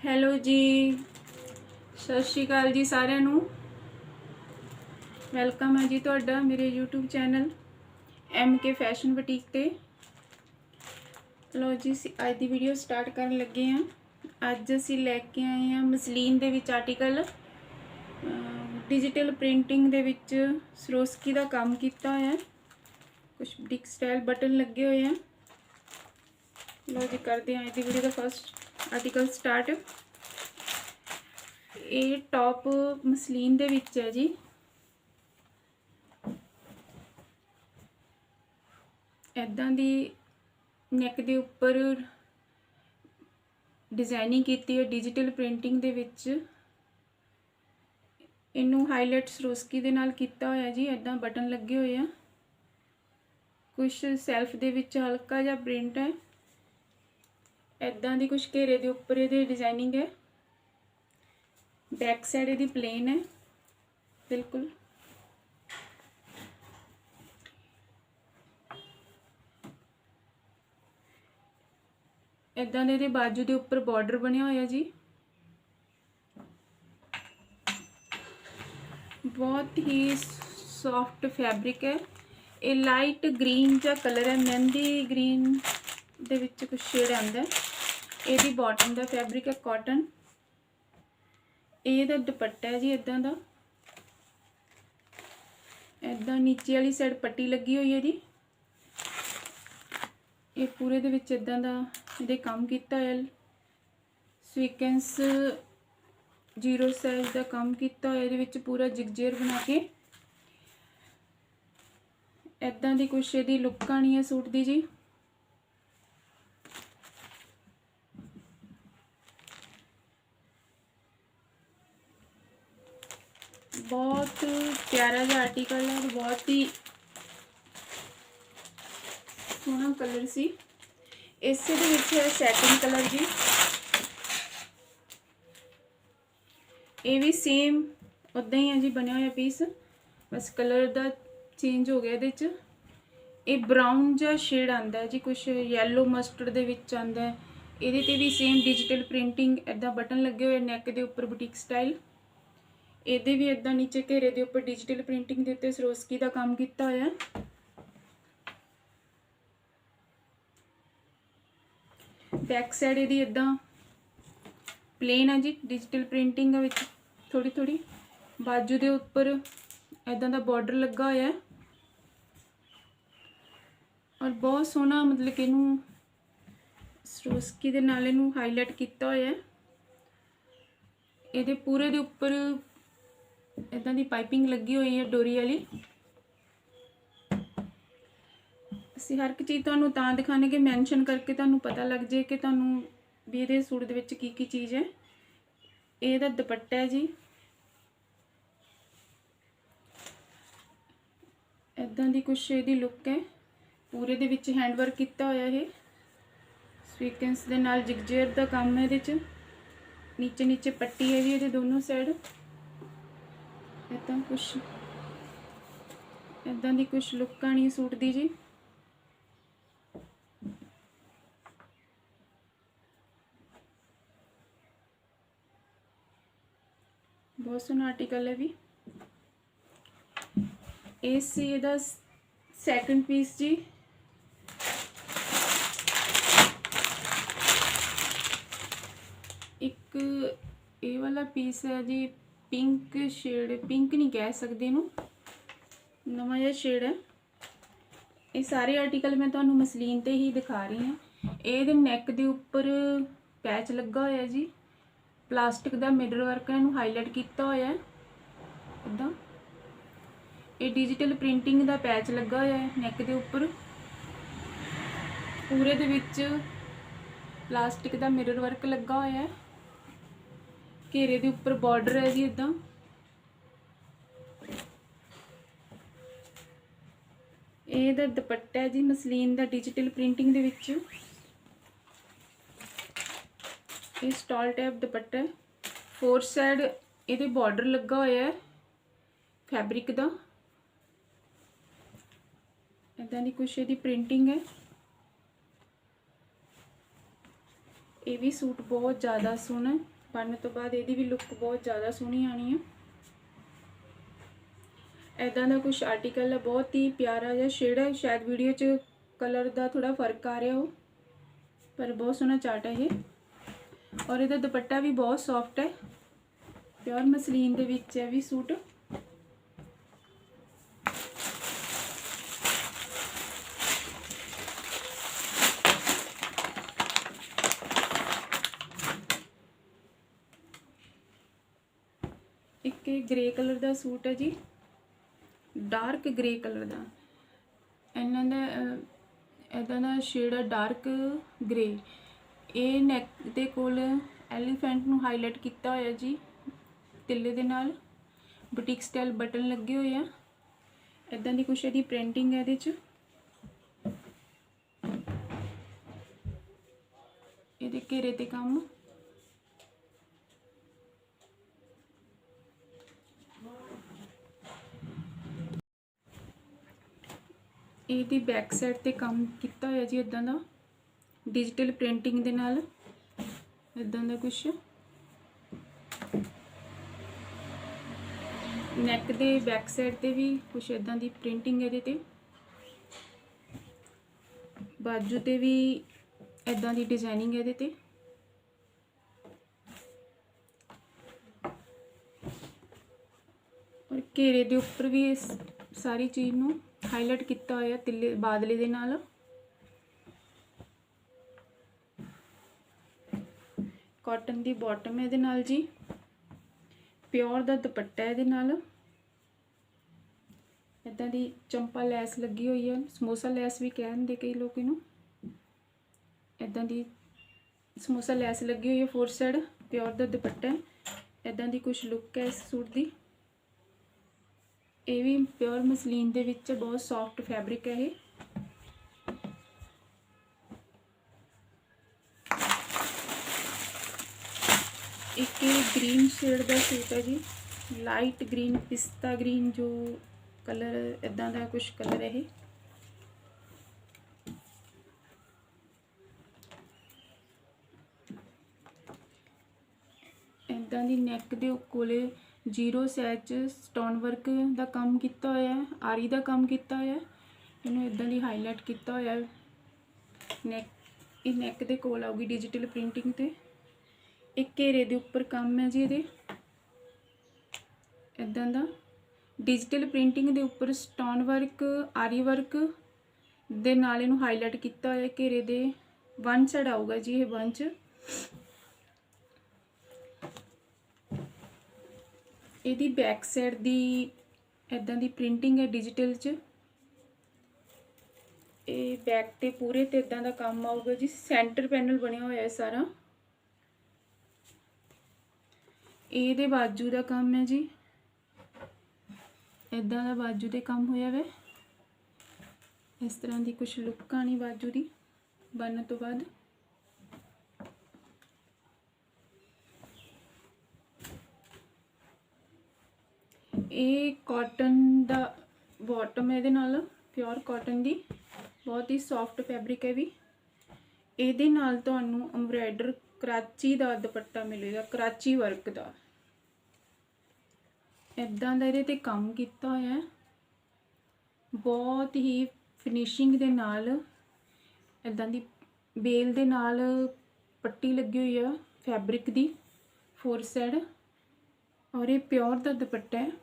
Hello ਜੀ, ਸਤਿ ਸ਼੍ਰੀ ਅਕਾਲ ਜੀ ਸਾਰਿਆਂ ਨੂੰ। ਵੈਲਕਮ ਹੈ ਜੀ ਤੁਹਾਡਾ ਮੇਰੇ YouTube channel MK fashion boutique ਤੇ। ਲੋ ਜੀ, ਅੱਜ ਦੀ ਵੀਡੀਓ ਸਟਾਰਟ ਕਰਨ ਲੱਗੇ ਹਾਂ। ਅੱਜ ਅਸੀਂ ਲੈ ਕੇ ਆਏ ਹਾਂ ਮਸਲੀਨ ਦੇ ਵਿੱਚ ਆਰਟੀਕਲ, ਡਿਜੀਟਲ ਪ੍ਰਿੰਟਿੰਗ ਦੇ ਵਿੱਚ ਸਰੋਸਕੀ ਦਾ ਕੰਮ ਕੀਤਾ ਹੋਇਆ, ਕੁਛ ਬੁਟੀਕ ਸਟਾਈਲ ਬਟਨ ਲੱਗੇ ਹੋਏ ਆ। ਲੋ ਜੀ, ਕਰਦੇ ਹਾਂ ਅੱਜ ਦੀ ਵੀਡੀਓ ਦਾ ਫਸਟ ਆर्टिकल स्टार्ट। ये टॉप मसलीन दे विच है जी। इदां दी नैक दे उपर डिजाइनिंग की है डिजिटल प्रिंटिंग दे विच। इनू हाईलाइट सरोस्की दे नाल कीता होया जी। इदां बटन लगे हुए हैं, कुछ सैल्फ दे विच हल्का जिहा प्रिंट है। इदां दी कुछ घेरे दे उपर इहदी डिजाइनिंग है। बैक साइड इहदी प्लेन है बिल्कुल। इदां दे बाजू दे उपर बॉर्डर बनिया होया जी। बहुत ही सॉफ्ट फैब्रिक है। ये लाइट ग्रीन जा कलर है, मेहंदी ग्रीन दे विच कुछ शेड आंदा है। ਇਹਦੀ बॉटम का फैब्रिक है कॉटन। ਇਹਦਾ दुपट्टा है जी इदां दा। इदां नीचे वाली साइड पट्टी लगी हुई है जी। ये पूरे दे विच इदां दा ਇਹਦੇ काम किया है। स्वीकेंस 0 साइज का काम किया है। ਇਹਦੇ विच पूरा जिगजेर बना के इदां दी कुछ ਇਹਦੀ लुक आनी है सूट दी जी। बहुत प्यारा जिहा आर्टिकल है, बहुत ही सोहना कलर सी। इस दे विच है सैटिन कलर जी। ये भी सेम उदा ही है जी, बनया हुआ पीस, बस कलर दा चेंज हो गया। इहदे च ये ब्राउन जिहा शेड आंदा है जी, कुछ येलो मस्टर्ड दे विच आंदा है। इहदे ते भी सेम डिजिटल प्रिंटिंग, इदां बटन लगे हुए नैक दे उपर बुटीक स्टाइल। ਇਹਦੇ भी इदां नीचे घेरे के उपर डिजिटल प्रिंटिंग के उत्ते सरोस्की का काम किया होया। बैक साइड ਇਹਦੀ इदां प्लेन है जी, डिजिटल प्रिंटिंग विच थोड़ी थोड़ी बाजू के उपर इदां दा बॉर्डर लगा होया है। और बहुत सोहना मतलब कि इनू सरोस्की दे नाल इनू हाईलाइट किया होया है। ਇਹਦੇ पूरे दे उपर इदां दी पाइपिंग लगी हुई है डोरी वाली। असीं हर एक चीज़ तुहानूं तां दिखाने के मैंशन करके तुहानूं पता लग जाए कि तुहानूं भी इहदे सूट दे विच की चीज़ है। इहदा दुपट्टा है जी। इदां दी कुछ इहदी लुक है। पूरे दे विच हैंडवर्क किया होया है। स्वीकेंस दे नाल जिगजेर दा काम है। इहदे च नीचे नीचे पट्टी है जी, इहदे दोनों साइड इदां कुछ इदां दी कुछ लुक आनी सूट दी जी। बहुत सोहना आर्टिकल है भी। इस इहदा सैकेंड पीस जी। एक ये वाला पीस है जी, पिंक शेड, पिंक नहीं कह सकते इनू, नवा जिहा शेड है। ये सारे आर्टिकल मैं तुहानूं मसलीन ते ही दिखा रही हूँ। ये नैक दे उपर पैच लगा होया जी, प्लास्टिक दा मिरर वर्क है, इनू हाईलाइट किया होया है इदां। ये डिजिटल प्रिंटिंग दा पैच लगा होया है नैक दे उपर। पूरे दे विच प्लास्टिक दा मिरर वर्क लगा होया है। घेरे दे उपर बॉर्डर है जी इदां। ਇਹਦਾ दुपट्टा है जी मसलीन दा डिजिटल प्रिंटिंग दे विच। ये स्टॉल टाइप दुपट्टा है। 4 साइड ਇਹਦੇ बॉर्डर लगा होया है फैब्रिक दा। इदां दी कुछ ਇਹਦੀ प्रिंटिंग है। ये भी सूट बहुत ज़्यादा सोहना है। बनने तो बाद ਇਹਦੀ भी लुक बहुत ज़्यादा सोहनी आनी है। इदां दा कुछ आर्टिकल है, बहुत ही प्यारा जिहा शेड है। शायद वीडियो च कलर का थोड़ा फर्क आ रहा हो, पर बहुत सोहना चार्ट है ये। और इहदा दुपट्टा भी बहुत सॉफ्ट है, प्योर मसलीन दे विच है भी सूट। एक ग्रे कलर का सूट है जी, डार्क ग्रे कलर का। इन्हां दा इदां दा शेड है डार्क ग्रे। ये नैक दे कोल एलीफेंट नूं हाईलाइट किया होया जी तिल्ले दे नाल। बुटीक स्टाइल बटन लगे हुए हैं। इदां दी कुछ इहदी प्रिंटिंग है इहदे च। इहदे घेरे ते काम ਇਹਦੀ बैक साइड ते काम किया होया जी इदां दा डिजिटल प्रिंटिंग दे नाल। इदां दा कुछ नैक दे बैक साइड ते भी कुछ इदां दी प्रिंटिंग है इहदे ते। बाजू ते भी इदां दी डिजाइनिंग है इहदे ते। और घेरे दे उपर भी इस सारी चीज़ नूं हाईलाइट किया होया तिल्ले बादले दे नाल। कॉटन दी बॉटम है इहदे नाल जी, प्योर दा दुपट्टा है इहदे नाल। इदां दी चंपा लैस लगी हुई है, समोसा लैस भी कहते कई लोग इनू। इदां दी समोसा लैस लगी हुई है फोर साइड, प्योर दा दुपट्टा है। इदां दी कुछ लुक है इस सूट दी। ये भी प्योर मसलीन दे विच बहुत सॉफ्ट फैब्रिक है ये। एक ग्रीन शेड का सूट है जी, लाइट ग्रीन पिस्ता ग्रीन जो कलर इदां दा कुछ कलर है ये। इदां दी नैक दे कोले जीरो साइज स्टोन वर्क का काम किया होया है, आरी का काम किया होया है। इन्होंने इदां दी हाईलाइट किया होया है। नैक दे कोल आऊगी डिजिटल प्रिंटिंग ते। एक घेरे दे उपर काम है जी इहदे इदां दा डिजिटल प्रिंटिंग दे उपर स्टोन वर्क आरी वर्क दे नाल इहनूं हाईलाइट किया होया है। घेरे दे वन साइड आऊगा जी ये बंच। ਇਹਦੀ बैक साइड दी इदां दी प्रिंटिंग है डिजिटल च। ये बैक ते पूरे ते इदां दा काम आऊगा जी। सेंटर पैनल बनया होया है सारा। ਇਹਦੇ बाजू का काम है जी, इदां दा बाजू ते काम होया है। इस तरह की कुछ लुक आनी बाजू की बनने तो बाद। ये कॉटन दा बॉटम है इहदे नाल, प्योर कॉटन दी, बहुत ही सॉफ्ट फैब्रिक है भी। इहदे नाल तुहानूं एम्ब्रॉयडर कराची दा दुपट्टा मिलेगा, कराची वर्क दा। इदां दा इहदे ते काम कीता होया है, बहुत ही फिनिशिंग दे नाल। इदां दी बेल दे नाल पट्टी लगी हुई है फैब्रिक दी फोर साइड। और ये प्योर दा दुपट्टा है।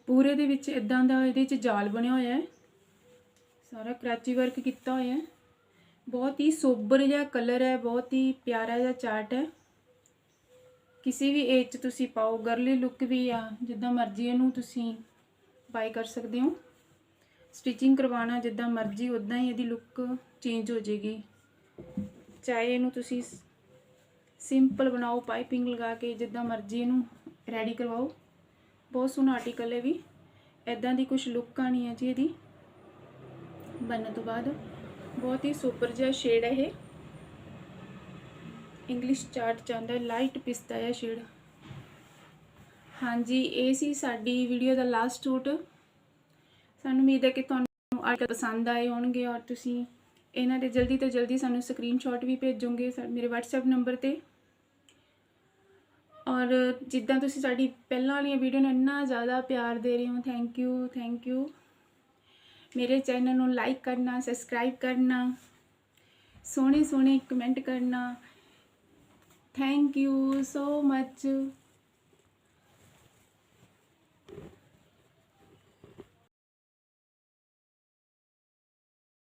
पूरे दे विच इदां दा इहदे च जाल बनया होया है, सारा कराची वर्क किया होया है। बहुत ही सोबर जिहा कलर है, बहुत ही प्यारा जिहा चार्ट है। किसी भी एज च तुसी पाओ, गर्ली लुक भी आ, जिद्दां मर्जी इहनूं तुसी बाई कर सकते हो। स्टिचिंग करवाना जिद्दां मर्जी उदां ही इहदी लुक चेंज हो जाएगी। चाहे इहनूं तुसी सिंपल बनाओ पाइपिंग लगा के, जिद्दां मर्जी इहनूं रेडी करवाओ। बहुत सोहना आर्टिकल है भी। इदां दी कुछ लुक आनी है जी इहदी बनने तो बाद। बहुत ही सुपर जिहा शेड है ये। इंग्लिश चार्ट चाहता है लाइट पिस्ता है शेड। हाँ जी, ये सी साडी वीडियो का लास्ट सूट। सानू उम्मीद है कि तुहानू आर्टिकल पसंद आए होणगे और तुसी इन्हां दे जल्दी तो जल्दी सानू स्क्रीनशॉट भी भेजोगे मेरे WhatsApp नंबर ते। और जिद्दां तुसीं साडी पहलां वालियां वीडियो नूं इन्ना ज़्यादा प्यार दे रहे हो, थैंक यू। मेरे चैनल नूं लाइक करना, सबसक्राइब करना, सोहणे सोहणे कमेंट करना। Thank you so much.